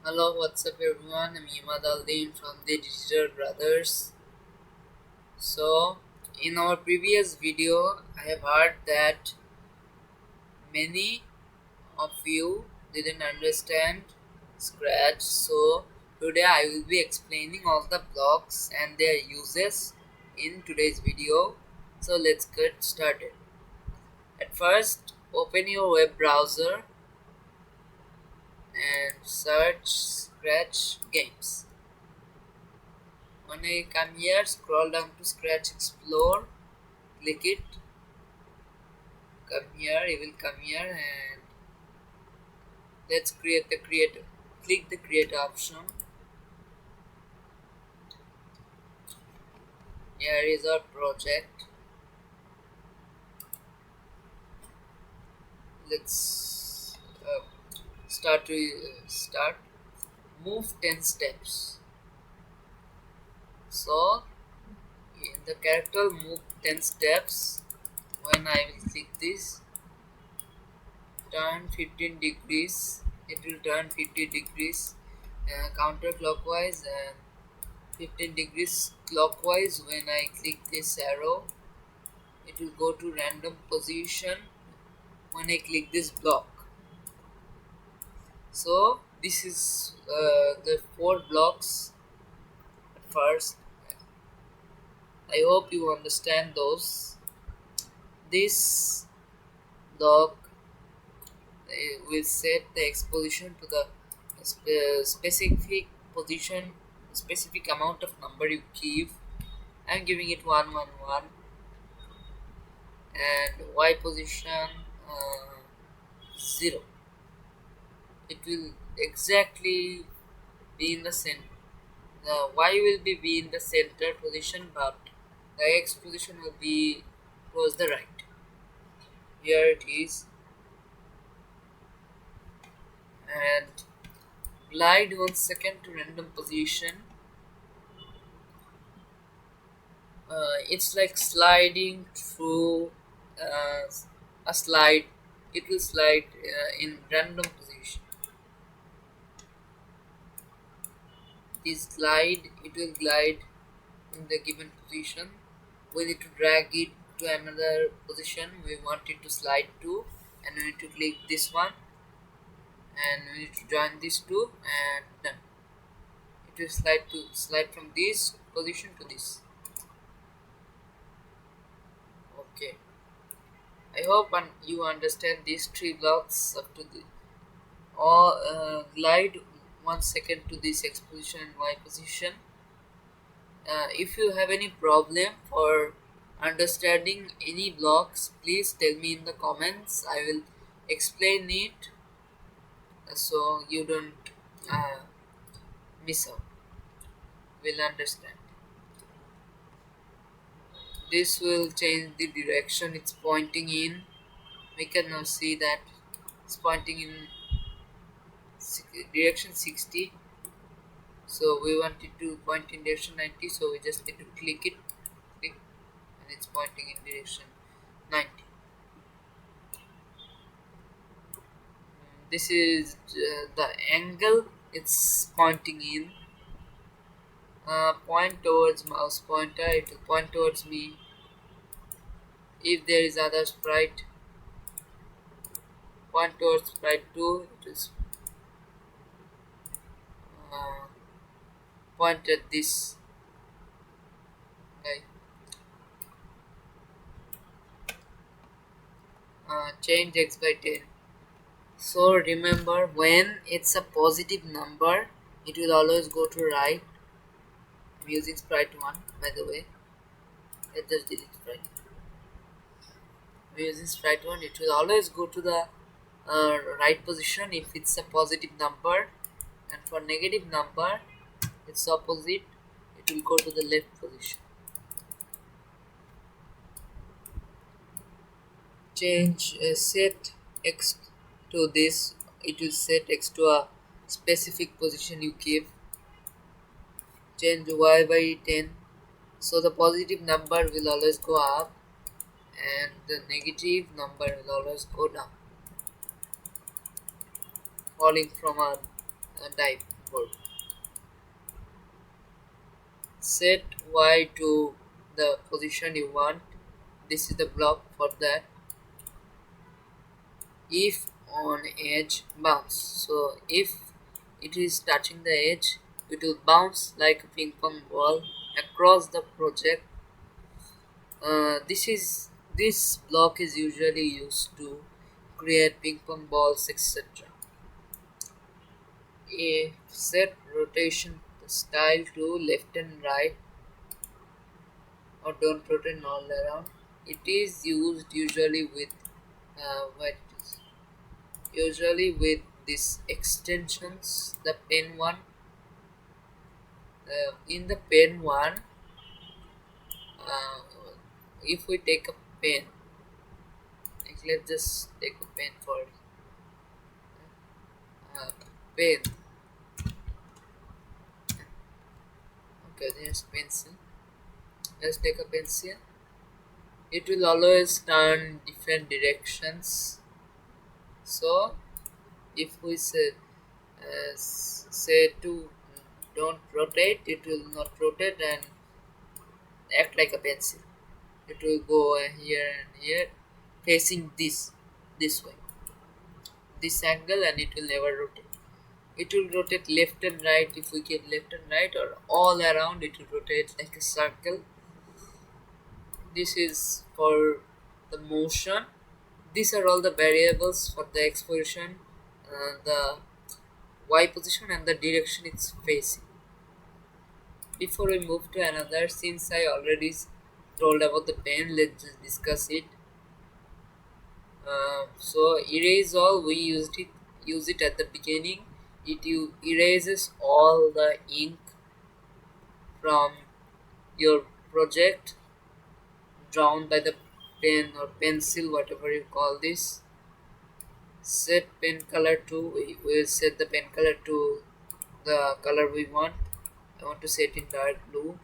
Hello, what's up everyone? I'm Imad Aldin from the Digital Brothers. So, in our previous video, I have heard that many of you didn't understand Scratch. So, today I will be explaining all the blocks and their uses in today's video. So, let's get started. At first, open your web browser and search Scratch Games. When I come here, scroll down to Scratch Explore, click it, come here, you will come here and let's create the creator. Click the create option. Here is our project. Let's start. Move 10 steps. So in the character move 10 steps. When I will click this, turn 15 degrees. It will turn 50 degrees counterclockwise and 15 degrees clockwise. When I click this arrow, it will go to random position when I click this block. So this is the 4 blocks. At first, I hope you understand those. This block will set the exposition to the specific position, specific amount of number you give. I'm giving it 111, and y position 0. It will exactly be in the center. The y will be in the center position, but the x position will be towards the right. Here it is, and glide 1 second to random position. It's like sliding through uh, a slide. It will slide in random position. This glide, it will glide in the given position. We need to drag it to another position we want it to slide to, and we need to click this one, and we need to join these two, and done. It will slide from this position to this. Okay, I hope you understand these 3 blocks up to the or glide 1 second to this x position and y position. If you have any problem for understanding any blocks, please tell me in the comments. I will explain it so you don't uh, miss out. Will understand. This will change the direction it's pointing in. We can now see that it's pointing in direction 60. So we want it to point in direction 90. So we just need to click it, click, and it's pointing in direction 90. This is the angle it's pointing in. Point towards mouse pointer, it will point towards me. If there is other sprite, point towards sprite 2, it is uh, point at this guy. Change x by 10. So remember, when it's a positive number, it will always go to right. I'm using sprite 1, by the way. Let's just delete sprite. I'm using sprite 1, it will always go to the right position if it's a positive number, and for negative number it's opposite, it will go to the left position. Change set x to this, it will set x to a specific position you give. Change y by 10, so the positive number will always go up and the negative number will always go down, falling from a type board. Set y to the position you want. This is the block for that. If on edge bounce, so if it is touching the edge, it will bounce like a ping pong ball across the project. This block is usually used to create ping pong balls, etc. A set rotation style to left and right, or don't rotate all around. It is used what it is usually with these extensions. The pen one, in the pen one, uh, if we take a pen, like let's just take a pen for uh, pen. Okay, there's pencil. Let's take a pencil. It will always turn different directions. So if we say to don't rotate, it will not rotate and act like a pencil. It will go here and here, facing this way, this angle, and it will never rotate. It will rotate left and right if we get left and right, or all around it will rotate like a circle. This is for the motion. These are all the variables for the exposition, the y position and the direction it's facing. Before we move to another, since I already told about the pen, let's just discuss it. So erase all, we use it at the beginning. It erases all the ink from your project drawn by the pen or pencil, whatever you call this. Set pen color to, we will set the pen color to the color we want. I want to set in dark blue,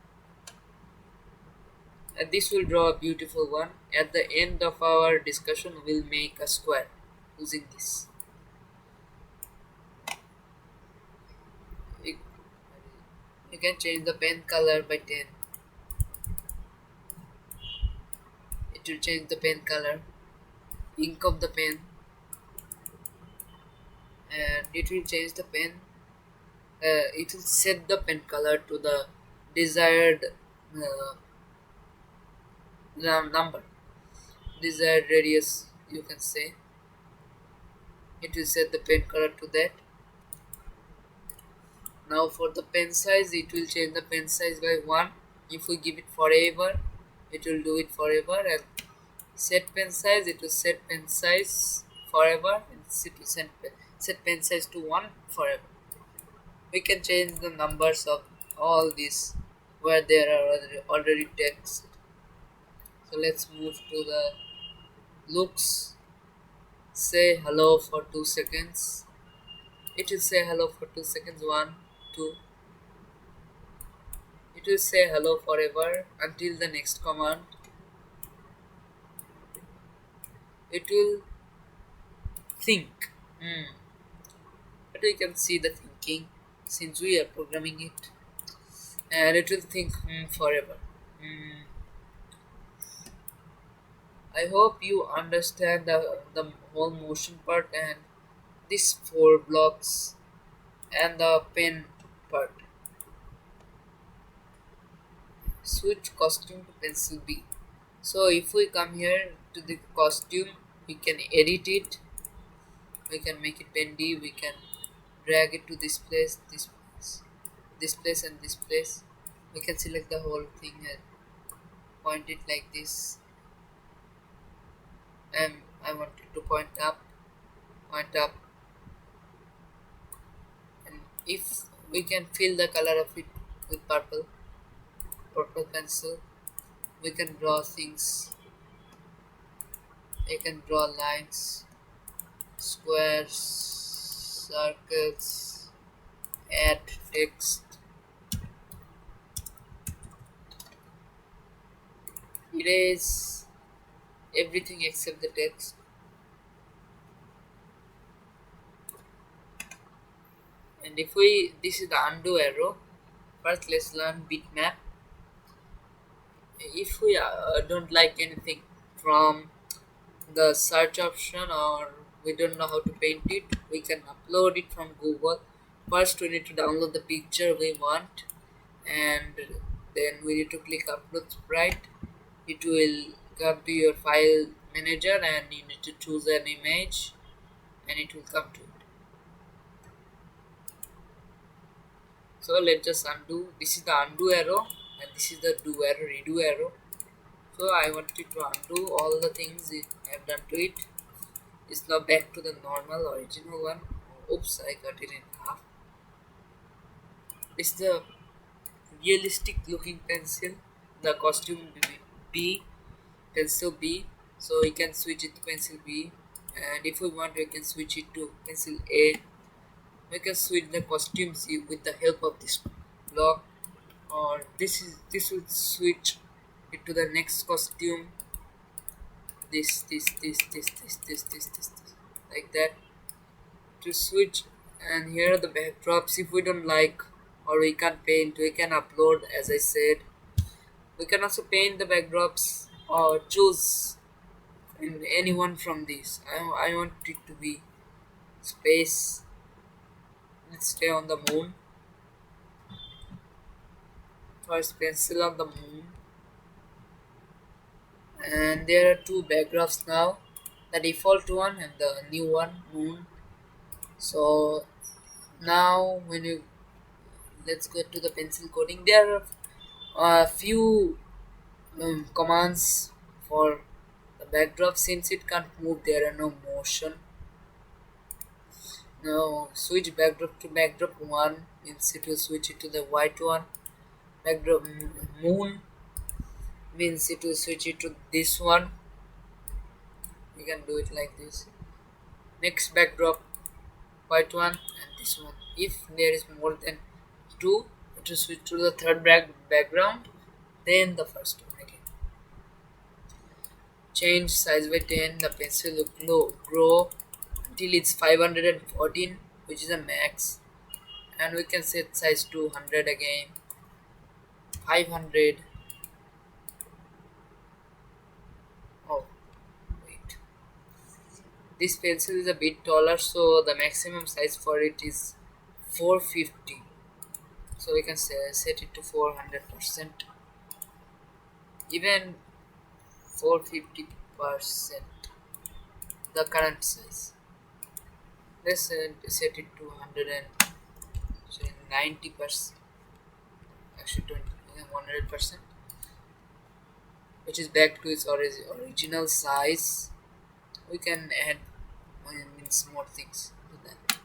and this will draw a beautiful one. At the end of our discussion, we'll make a square using this. You, you can change the pen color by 10. It will change the pen color, ink of the pen, and it will change the pen. It will set the pen color to the desired number, desired radius, you can say. It will set the pen color to that. Now for the pen size, it will change the pen size by 1. If we give it forever, it will do it forever. And set pen size, it will set pen size forever, and it will set pen size to 1 forever. We can change the numbers of all these where there are already text. So let's move to the looks. Say hello for 2 seconds. It will say hello for 2 seconds. 1, 2. It will say hello forever until the next command. It will think. But we can see the thinking since we are programming it. And it will think forever. I hope you understand the whole motion part and these 4 blocks and the pen part. Switch costume to pencil B. So if we come here to the costume, we can edit it. We can make it bendy. We can drag it to this place, this place, and this place. We can select the whole thing and point it like this. And I want it to point up, and if we can fill the color of it with purple pencil, we can draw things. I can draw lines, squares, circles, add text, erase everything except the text, And if we, this is the undo arrow. First, let's learn bitmap. If we don't like anything from the search option, or we don't know how to paint it, we can upload it from Google. First, we need to download the picture we want, and then we need to click upload sprite. It will come to your file manager, and you need to choose an image, and it will come to it. So let's just undo. This is the undo arrow, and this is the do arrow, redo arrow. So I wanted to undo all the things I have done to it. It's now back to the normal original one. Oops, I cut it in half. It's the realistic looking pencil, the costume B, pencil B. So we can switch it to pencil B, and if we want, we can switch it to pencil A. We can switch the costumes with the help of this block, or this will switch it to the next costume. This, like that to switch. And here are the backdrops. If we don't like or we can't paint, we can upload. As I said, we can also paint the backdrops or choose in any one from these. I want it to be space. Let's stay on the moon. First pencil on the moon, and there are two backdrops now, the default one and the new one, moon. So now when you, let's go to the pencil coding. There are a few commands for the backdrop. Since it can't move, there are no motion. Now switch backdrop to backdrop 1 means it will switch it to the white one. Backdrop moon means it will switch it to this one. We can do it like this. Next backdrop white one and this one. If there is more than 2, it will switch to the third background, then the first one again. Change size by 10. The pencil will grow until it's 514, which is a max, and we can set size to 100 again, 500. Oh wait, this pencil is a bit taller, so the maximum size for it is 450. So we can set it to 400%, even 450%, the current size. Let's set it to 190%, actually 100%, which is back to its original size. We can add means more things to that.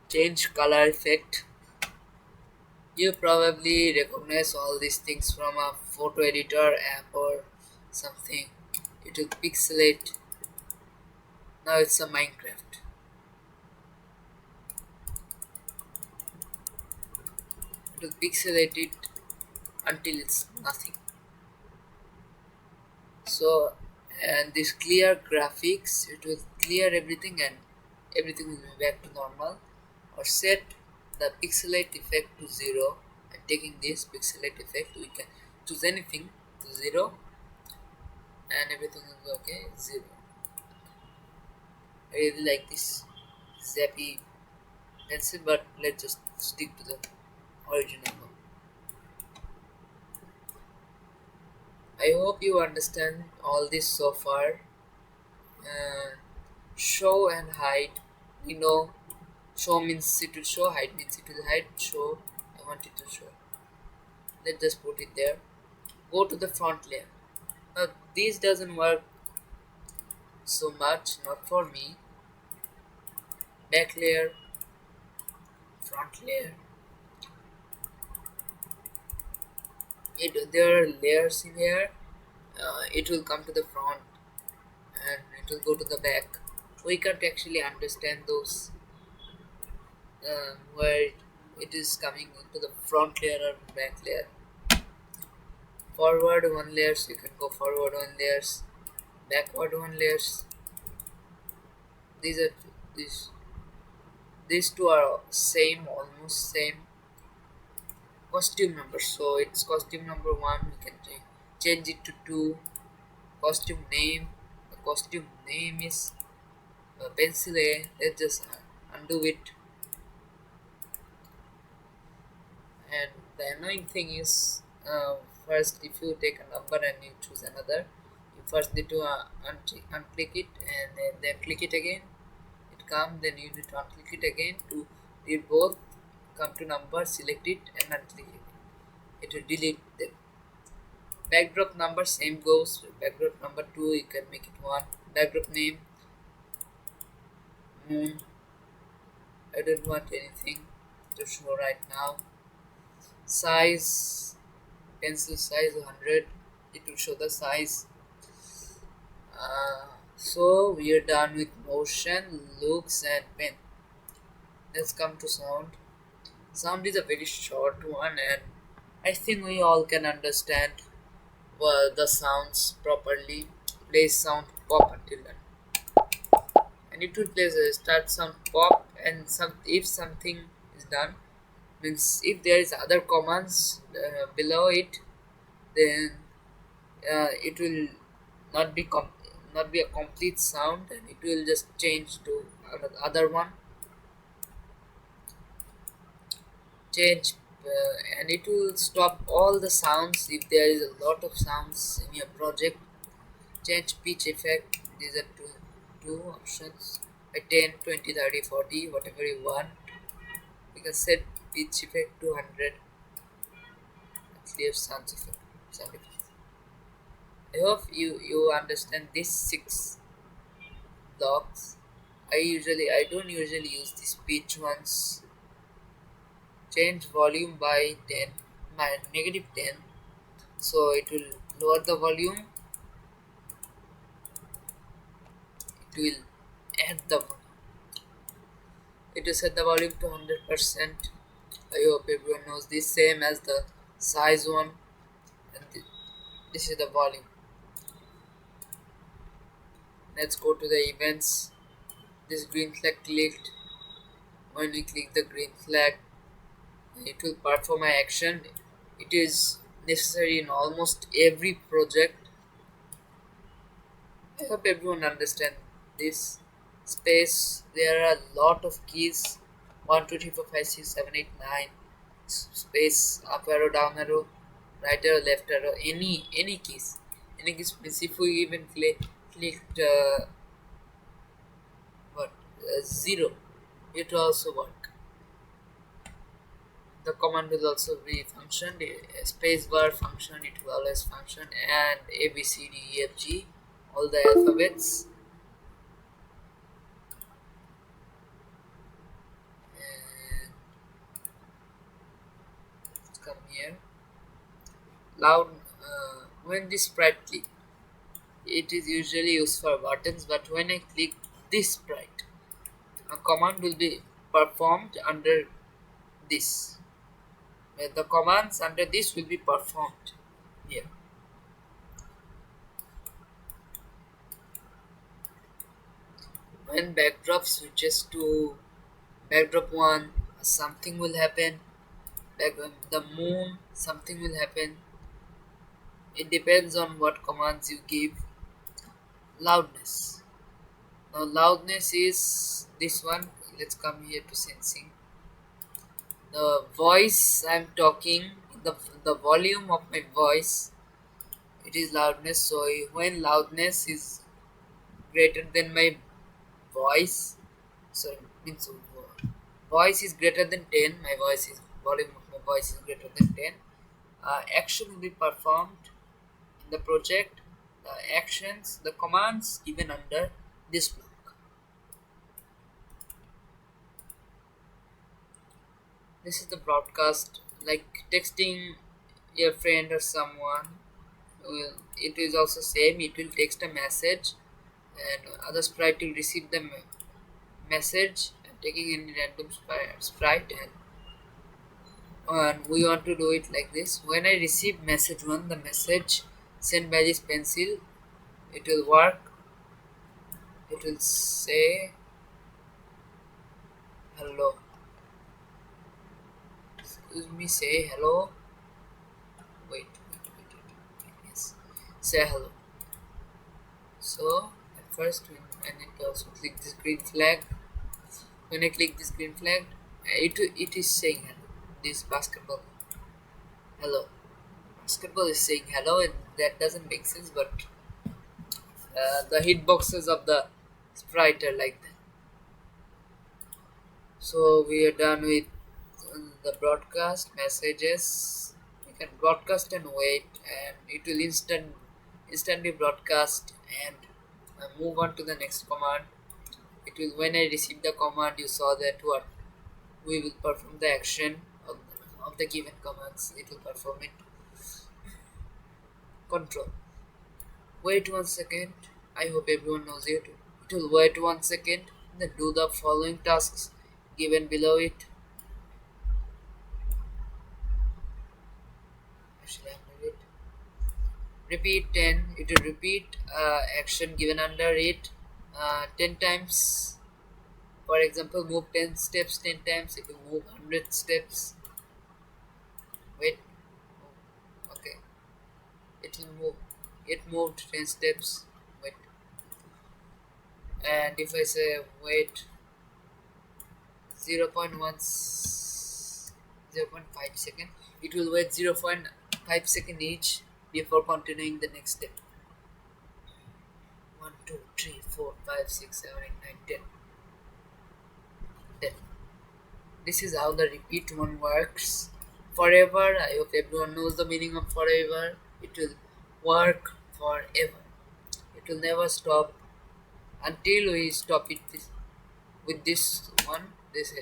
Change color effect. You probably recognize all these things from a photo editor app or something. It will pixelate. Now it's a Minecraft. It will pixelate it until it's nothing. So, and this clear graphics, it will clear everything and everything will be back to normal. Or set the pixelate effect to 0, and taking this pixelate effect, we can choose anything to 0 and everything will be okay. 0. I really like this zappy pencil, but let's just stick to the original one. I hope you understand all this so far. Show and hide. You know, show means it will show, hide means it will hide. Show, I want it to show. Let's just put it there. Go to the front layer. Now this doesn't work so much, not for me. Back layer, front layer. There are layers in here. It will come to the front and it will go to the back. We can't actually understand those where it is coming to the front layer or back layer. Forward 1 layers, you can go forward 1 layers, backward 1 layers. These. These two are same, almost same costume number. So it's costume number one. We can change it to two. Costume name. The costume name is pencil A. Let's just undo it. And the annoying thing is, first if you take a number and you choose another, you first need to unclick it and then click it again. It comes, then you need to unclick it again to read both. Come to number, select it and unclick it. It will delete them. Backdrop number same goes. Backdrop number 2 you can make it 1. Backdrop name moon. I don't want anything to show right now. Size pencil size 100. It will show the size. So we are done with motion, looks and pen. Let's come to sound. Sound is a very short one, and I think we all can understand the sounds properly. Play sound pop until then, and it will play start sound pop, and some if something is done, means if there is other commands below it, then it will not be not be a complete sound, and it will just change to another one. Change and it will stop all the sounds if there is a lot of sounds in your project. Change pitch effect. These are two options. 10, 20, 30, 40, whatever you want. You can set pitch effect to 100. Clear sound effect. I hope you understand these 6 blocks. I don't usually use these pitch ones. Change volume by 10, by -10. So it will lower the volume. It will add the volume. It will set the volume to 100%. I hope everyone knows this. Same as the size one, and this is the volume. Let's go to the events. This green flag clicked. When we click the green flag, it will perform an action. It is necessary in almost every project. I hope everyone understand this. Space, there are a lot of keys. 1, 2, 3, 4, 5, 6, 7, 8, 9. Space, up arrow, down arrow, right arrow, left arrow, any keys. Any keys means if we even clicked what 0, it will also work. The command will also be functioned. Space bar function, it will always function, and A B C D E F G, all the alphabets. And let's come here. Loud when this sprite click, it is usually used for buttons, but when I click this sprite, a command will be performed under this. The commands under this will be performed here. When backdrop switches to backdrop 1, something will happen. Like the moon, something will happen. It depends on what commands you give. Loudness. Now loudness is this one. Let's come here to sensing. The voice I'm talking, the volume of my voice, it is loudness. So when loudness is greater than my voice, so it means voice is greater than 10, my voice is volume of my voice is greater than 10, action will be performed in the project. The actions, the commands given under this block. This is the broadcast, like texting your friend or someone. It is also same. It will text a message, and other sprite will receive the message and taking any random sprite, and we want to do it like this. When I receive message 1, the message sent by this pencil, it will work. It will say hello. Excuse me, say hello. Wait. Yes. Say hello. So, at first, I need to also click this green flag. When I click this green flag, it is saying hello. This basketball. Hello. Basketball is saying hello, and that doesn't make sense, but the hitboxes of the sprite are like that. So we are done with the broadcast messages. We can broadcast and wait, and it will instantly broadcast and move on to the next command. It will when I receive the command, you saw that what we will perform the action of the given commands. It will perform it. Control. Wait 1 second. I hope everyone knows it. It will wait 1 second. Then do the following tasks given below it. Actually, I'm doing it. Repeat 10. It will repeat action given under it 10 times. For example, move 10 steps 10 times. It will move 100 steps. Wait. Okay. It will move. It moved 10 steps. Wait. And if I say wait 0 0.1 0.5 second, it will wait 0.5 second each before continuing the next step. 1 2 3 4 5 6 7 8 9 10 10. This is how the repeat one works. Forever, I hope everyone knows the meaning of forever. It will work forever. It will never stop until we stop it with this one, this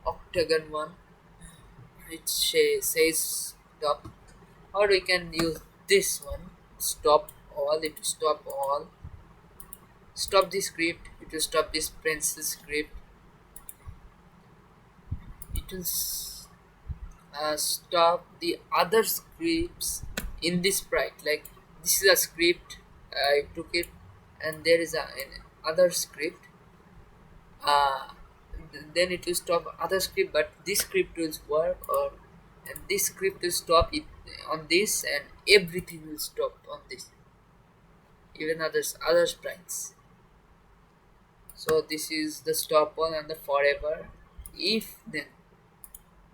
octagon one. It says stop. Or we can use this one, stop all. It will stop all. Stop the script. It will stop this pencil script. It will stop the other scripts in this sprite. Like this is a script, I took it, and there is an other script. Uh, then it will stop other script, but this script will work, or and this script will stop it on this, and everything will stop on this, even other sprites. So this is the stop all and the forever. If then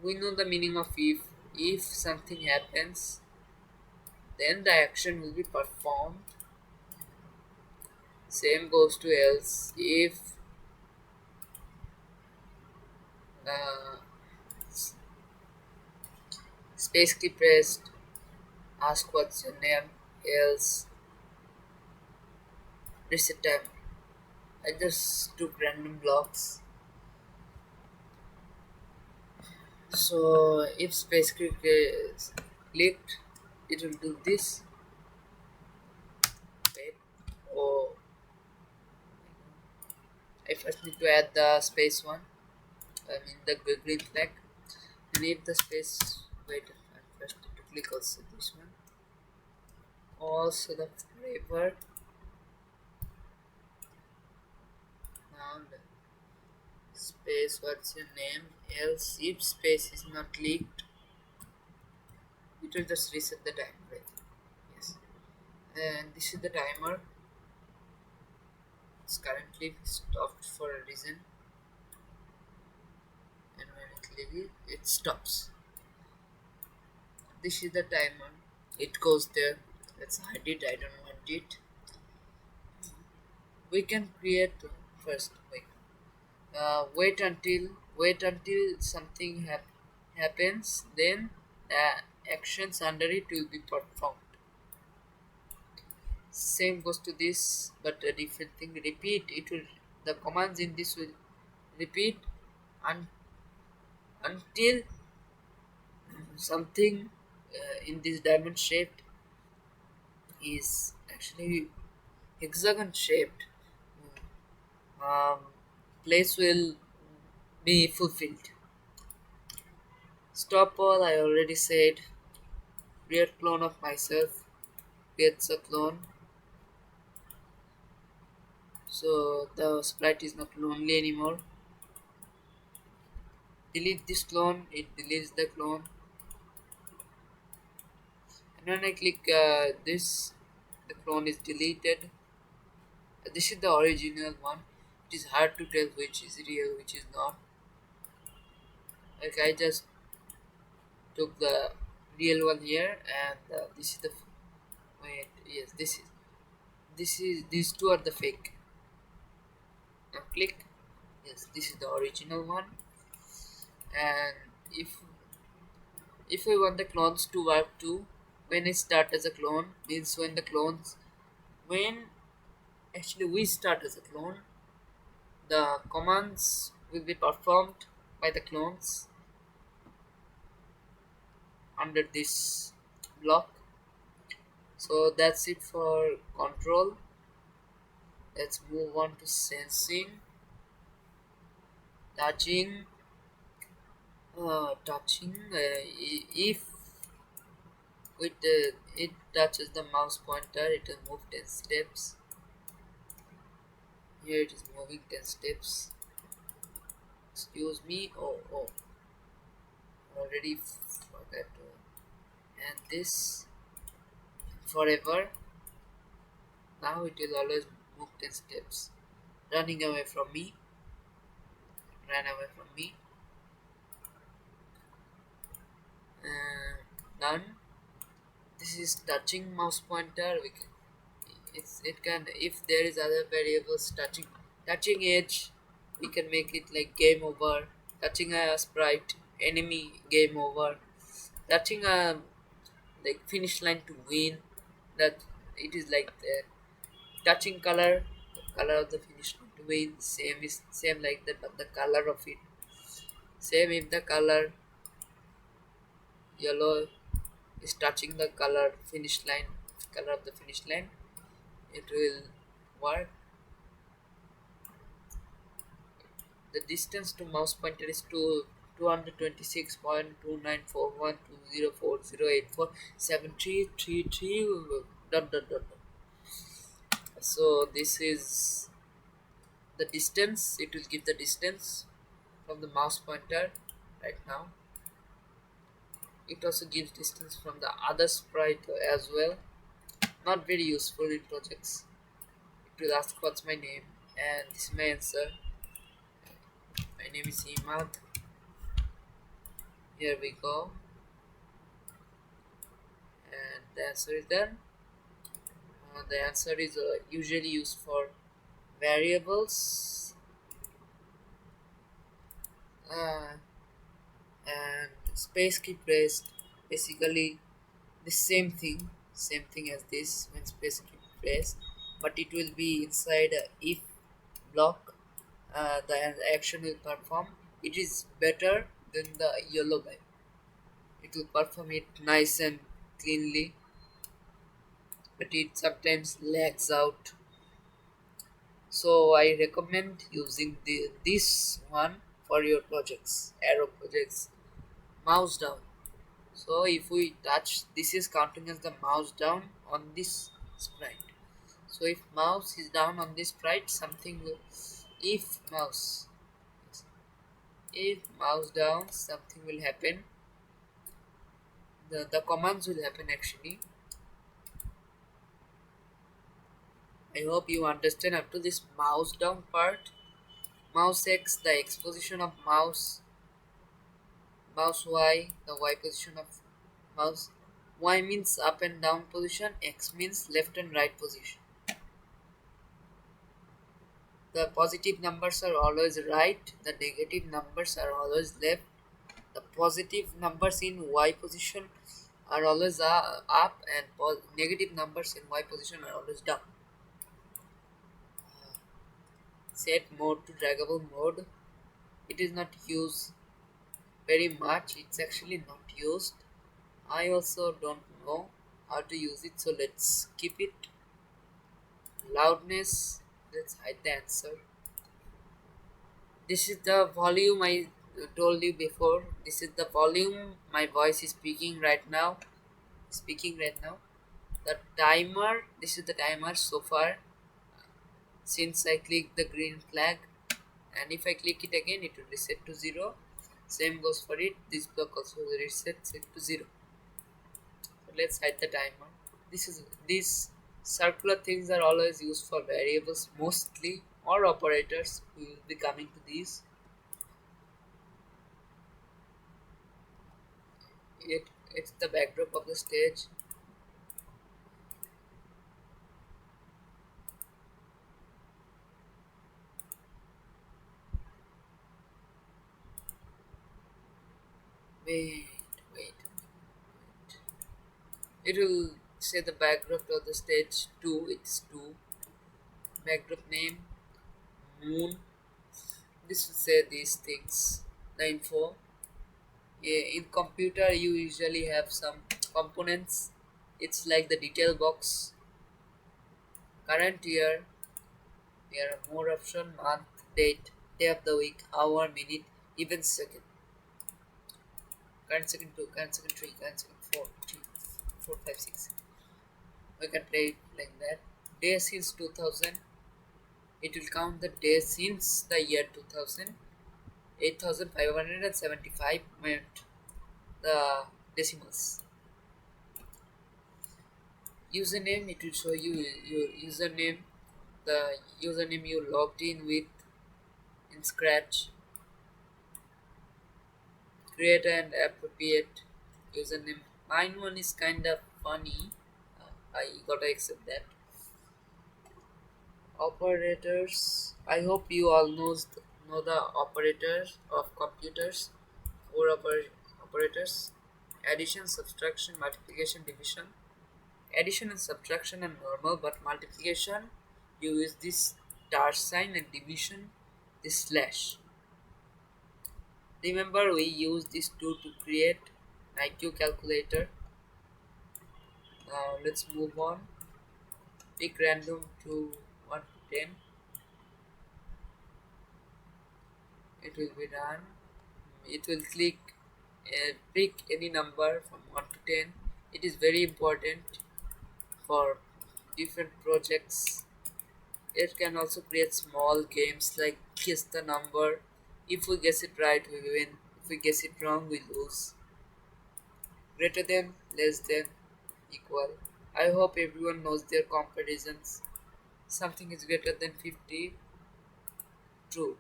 we know the meaning of if something happens, then the action will be performed. Same goes to else. If uh, space key pressed, ask what's your name, else reset time. I just took random blocks. So if space key is clicked, it will do this. Wait. Oh, I first need to add the space one. I mean the green flag. I need the space. Wait, I first need to click also this one. Also the flavor. Now the space. What's your name? Else if space is not leaked, it will just reset the time. Right? Yes. And this is the timer. It's currently stopped for a reason, and when I click it, it stops. This is the timer. It goes there. Let's hide it. I don't want it. We can create first. Wait until something happens. Then the actions under it will be performed. Same goes to this, but a different thing. Repeat. It will. The commands in this will repeat un, until something in this diamond shaped is actually hexagon shaped. Um, place will be fulfilled. Stop all. I already said. Create clone of myself. Creates a clone. So the sprite is not lonely anymore. delete this clone, it deletes the clone. And when I click this, the clone is deleted. This is the original one. It is hard to tell which is real, which is not. Like I just took the real one here, and this is the wait. Yes, this is these two are the fake. Now click. Yes, this is the original one. And if we want the clones to work too, when it start as a clone means when actually we start as a clone, the commands will be performed by the clones under this block. So that's it for control. Let's move on to sensing, touching. Touching. If it touches the mouse pointer, it will move 10 steps. Here it is moving 10 steps. Excuse me. Oh, already forgot to. And this forever. Now it will always move 10 steps. Running away from me. Ran away from me. Done. This is touching mouse pointer. It can, if there is other variables touching edge, we can make it like game over. Touching a sprite enemy, game over. Touching a like finish line to win, that it is like the touching color of the finish line to win, same like that, but the color of it same. If the color yellow is touching the color of the finish line, it will work. The distance to mouse pointer is to 226.29440847333 dot. So this is the distance. It will give the distance from the mouse pointer right now. It also gives distance from the other sprite as well. Not very useful in projects. It will ask what's my name, and this is my answer. My name is Imad. Here we go, and the answer is done. The answer is usually used for variables, uh, and space key pressed. Basically, the same thing as this when space key pressed, but it will be inside a if block. The action will perform. It is better than the yellow guy. It will perform it nice and cleanly, but it sometimes lags out. So I recommend using this one for your projects, arrow projects. Mouse down. So if we touch, this is counting as the mouse down on this sprite. So if mouse is down on this sprite, something will. If mouse, if mouse down, something will happen. The commands will happen actually. I hope you understand up to this mouse down part. Mouse X, the X position of mouse. Mouse Y, the Y position of mouse. Y means up and down position, X means left and right position. The positive numbers are always right, the negative numbers are always left. The positive numbers in Y position are always up, and negative numbers in Y position are always down. Set mode to draggable mode. It is not used very much, it's actually not used. I also don't know how to use it, so let's keep it. Loudness, let's hide the answer. This is the volume I told you before. This is the volume my voice is speaking right now. The timer, this is the timer so far since I clicked the green flag, and if I click it again it will reset to 0. Same goes for it. This block also resets it to 0. So let's hide the timer. These circular things are always used for variables mostly, or operators. We will be coming to these. It's the backdrop of the stage. Wait, wait, wait. It will say the backdrop of the stage 2. It's 2. Backdrop name moon. This will say these things. The info. In computer, you usually have some components. It's like the detail box. Current year. There are more option: month, date, day of the week, hour, minute, even second. Current second 2, current second 3, current second 4, 3, 4, 5, 6. We can play it like that. Day since 2000. It will count the days since the year 2000. 8575 meant the decimals. Username, it will show you your username, the username you logged in with in Scratch. Create and appropriate username. Mine one is kind of funny. I gotta accept that. Operators. I hope you all know the operators of computers. Four operators: addition, subtraction, multiplication, division. Addition and subtraction are normal, but multiplication you use this dash sign, and division this slash. Remember, we use this tool to create IQ calculator. Now let's move on. Pick random to 1 to 10. It will be done. It will pick any number from 1 to 10. It is very important for different projects. It can also create small games like guess the number. If we guess it right, we win. If we guess it wrong, we lose. Greater than, less than, equal. I hope everyone knows their comparisons. Something is greater than 50, true,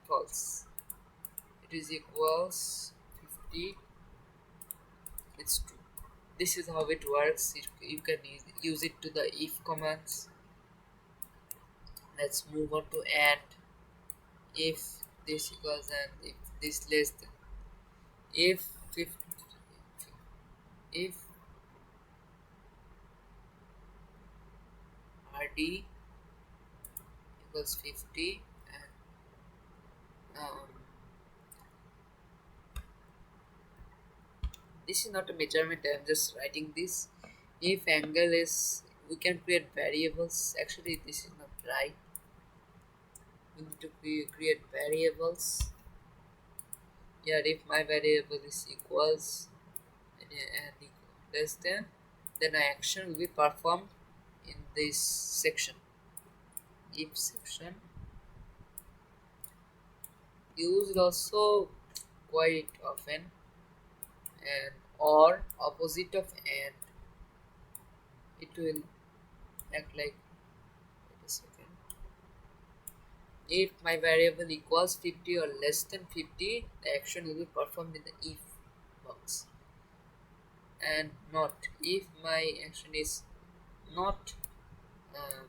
false. It is equals 50, it's true. This is how it works. You can use it to the if commands. Let's move on to add. If this equals and if this less than. If 50, if RD equals 50 and this is not a measurement, I'm just writing this. If angle is, we can create variables. Actually, this is not right. We need to create variables. Yeah, if my variable is equals and less than, then an action will be performed in this section. If section used also quite often, and or opposite of and. It will act like, wait a second. If my variable equals 50 or less than 50, the action will be performed in the if box. And not if my action is not uh,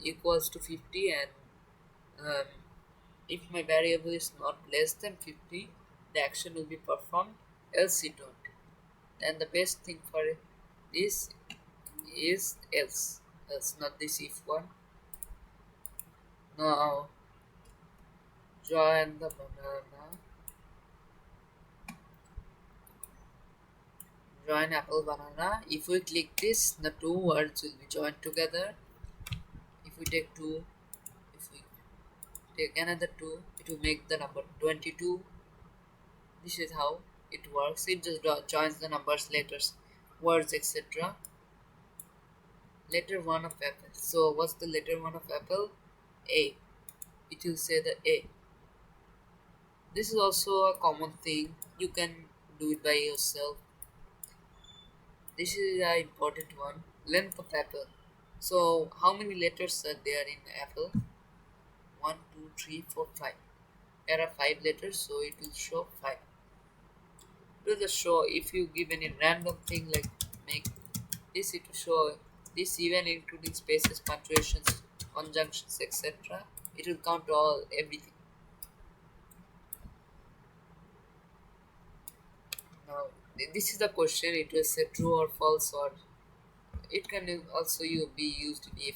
equals to 50, and um, if my variable is not less than 50, the action will be performed, else it won't. And the best thing for this is else, not this if one. Now join the banana, join apple banana. If we click this, the two words will be joined together. If we take 2, if we take another 2, it will make the number 22. This is how it works. It just joins the numbers, letters, words, etc. Letter 1 of apple. So what's the letter 1 of apple? A. it will say the A. This is also a common thing. You can do it by yourself. This is an important one. Length of apple. So how many letters are there in apple? One, two, three, four, five. There are five letters, so it will show five. To the show, if you give any random thing like make this, it will show this even including spaces, punctuations, conjunctions, etc. It will count all everything. Now this is the question. It will say true or false, or it can also be used in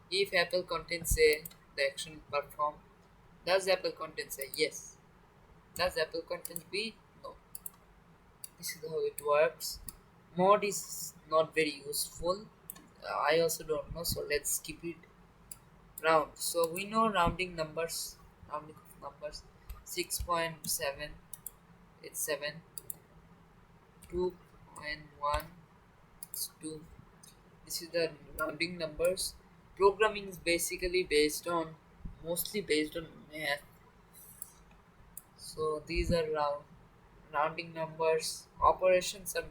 if apple contains a the action perform. Does apple contains a yes? Does apple contains b? No. This is how it works. Mod is not very useful. I also don't know, so let's skip it. Round. So we know rounding of numbers. 6.7. It's 7. 2.1 is 2. This is the rounding numbers. Programming is basically mostly based on math. So these are rounding numbers. Operators are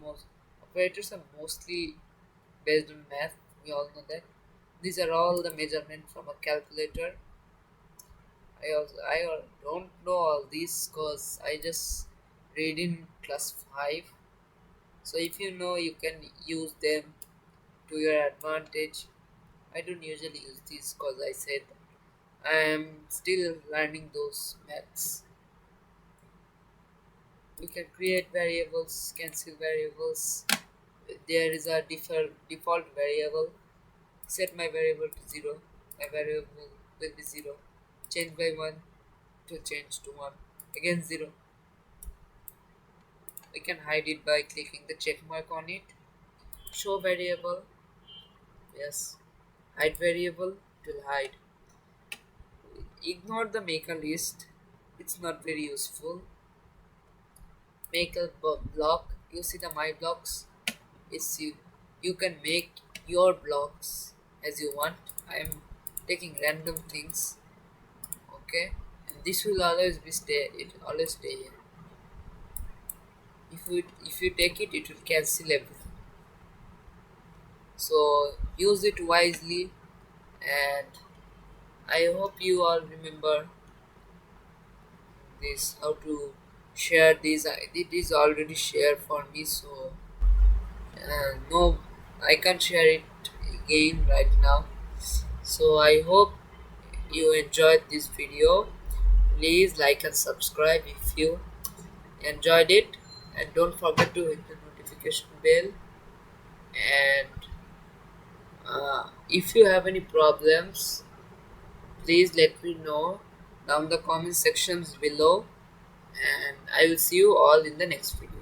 mostly based on math. We all know that. These are all the measurement from a calculator. Don't know all these because I just read in class 5. So if you know, you can use them to your advantage. I don't usually use these because I said I am still learning those maths. We can create variables, cancel variables. There is a default variable. Set my variable to 0. My variable will be 0. Change by 1 to change to 1. Again 0. We can hide it by clicking the check mark on it. Show variable. Yes. Hide variable. It will hide. Ignore the maker list. It's not very useful. Make a block. You see the my blocks. It's you can make your blocks as you want. I am taking random things. Okay, and this will always be stay. It will always stay here. If you take it, it will cancel everything. So use it wisely, and I hope you all remember this how to share this. It is already shared for me, so no, I can't share it again right now. So I hope you enjoyed this video. Please like and subscribe if you enjoyed it, and don't forget to hit the notification bell. And if you have any problems, please let me know down the comment sections below, and I will see you all in the next video.